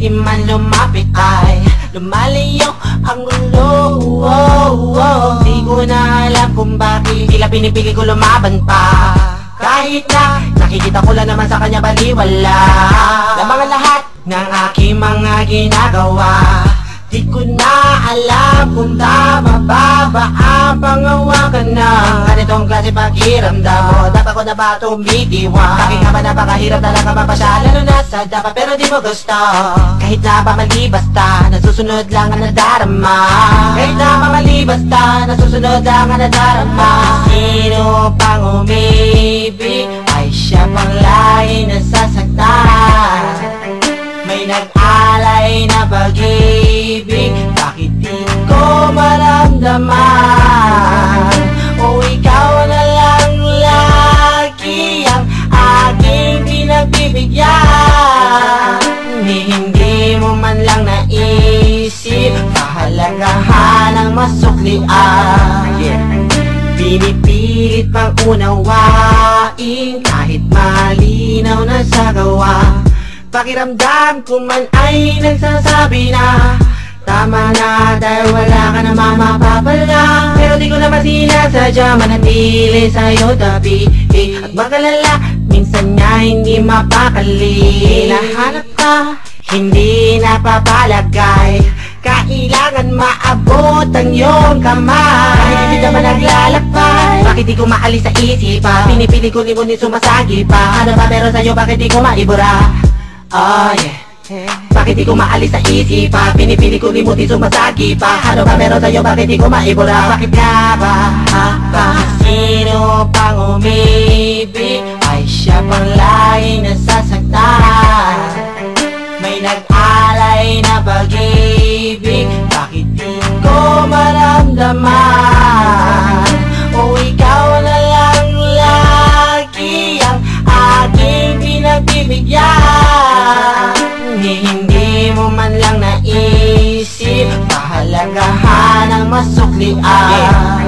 di man lumapit ay lumalayo ang ulo. Di ko na alam kung bakit tila pinipili ko lumaban pa, kahit na nakikita ko lang naman sa kanya baliwala na mga lahat ng aking mga ginagawa. Di ko na alam kung tama ba ang pangawakan ng ganitong klase pakiramdam mo. Dapat ko na ba tumitiwang? Bakit nga ba napakahirap talaga mapasya, lalo na sa dapat pero di mo gusto? Kahit na pa mali basta nasusunod lang ang nadarama. Kahit na pa mali basta nasusunod lang ang nadarama. Sino pang umibig ay siya pang lagi nasasaktan. May nag-alay na pag-ibig, bakit di ko maramdaman? O ikaw na lang lagi ang aking pinagbibigyan. Hindi mo man lang naisip kahalagahan ng masuklian. Pinipilit pang unawain kahit malinaw na sa gawa. Pakiramdam ko man ay nagsasabi na tama na dahil wala ka na mapapala. Pero di ko naman sinasadya manatili sa'yo tabi at magalala, minsan nga hindi mapakali. Hinahanap ka, hindi napapalagay, kailangan maabot ang iyong kamay. Kahit hindi naman naglalakbay, bakit di ko maalis sa isipan? Pinipili ko ngunit sumasagi pa. Ano ba meron sa'yo, bakit di ko maibura? Oh yeah, bakit di ko maalis sa isipan? Pinipili ko limutin sumasagi pa. Ano ba meron sa'yo, bakit di ko maibura? Bakit nga ba? Sino pang umibig ay siya pang laging nasasaktan. May nag-alay na pag-ibig, bakit di ko maramdaman? O ikaw na lang lagi ang aking pinagbibigyan. Hindi mo man lang naisip kahalagahan ng masuklian.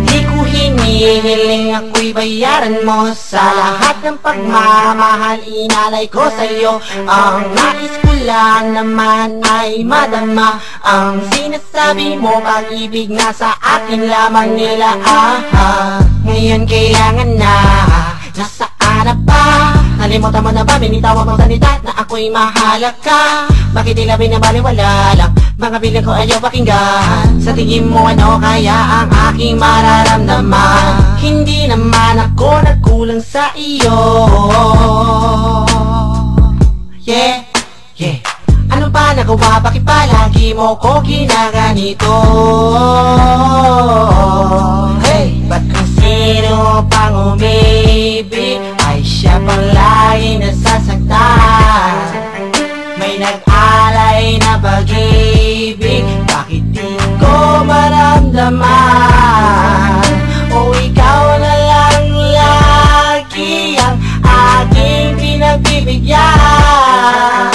Di ko hinihiling ako'y bayaran mo sa lahat ng pagmamahal inalay ko sa'yo. Ang nais ko lang naman ay madama ang sinasabi mo, pag-ibig na sa akin lamang nila. Ngayon kailangan na, nasaan na ba? Nalimutan mo na ba, binitawan mong salita na ako'y mahalaga? Bakit tila binabaliwala lang mga bilang ko ayaw pakinggan? Sa tingin mo ano kaya ang aking mararamdaman? Hindi naman ako nagkulang sa iyo. Yeah, yeah. Ano ba nagawa? Bakit palagi mo ko ginaganito? Hey, ba't kung sino pang umibig ay siya pang laging nasasaktan. May nag-alay na pag-ibig, bakit di ko maramdaman? O ikaw na lang lagi ang aking pinagbibigyan.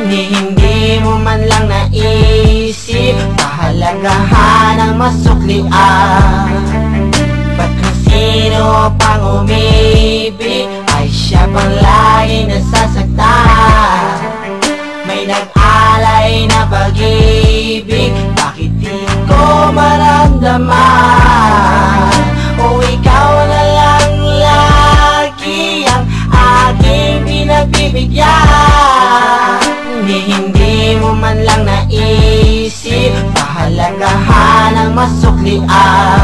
Hindi mo man lang naisip kahalagahan ng masuklian. Ba't kung sino pang umibig ay siya pang laging nasasaktan. May nag-alay na pag-ibig, bakit di ko maramdaman? O ikaw na lang lagi ang aking pinagbibigyan. Hindi mo man lang naisip kahalagahan ng masuklian.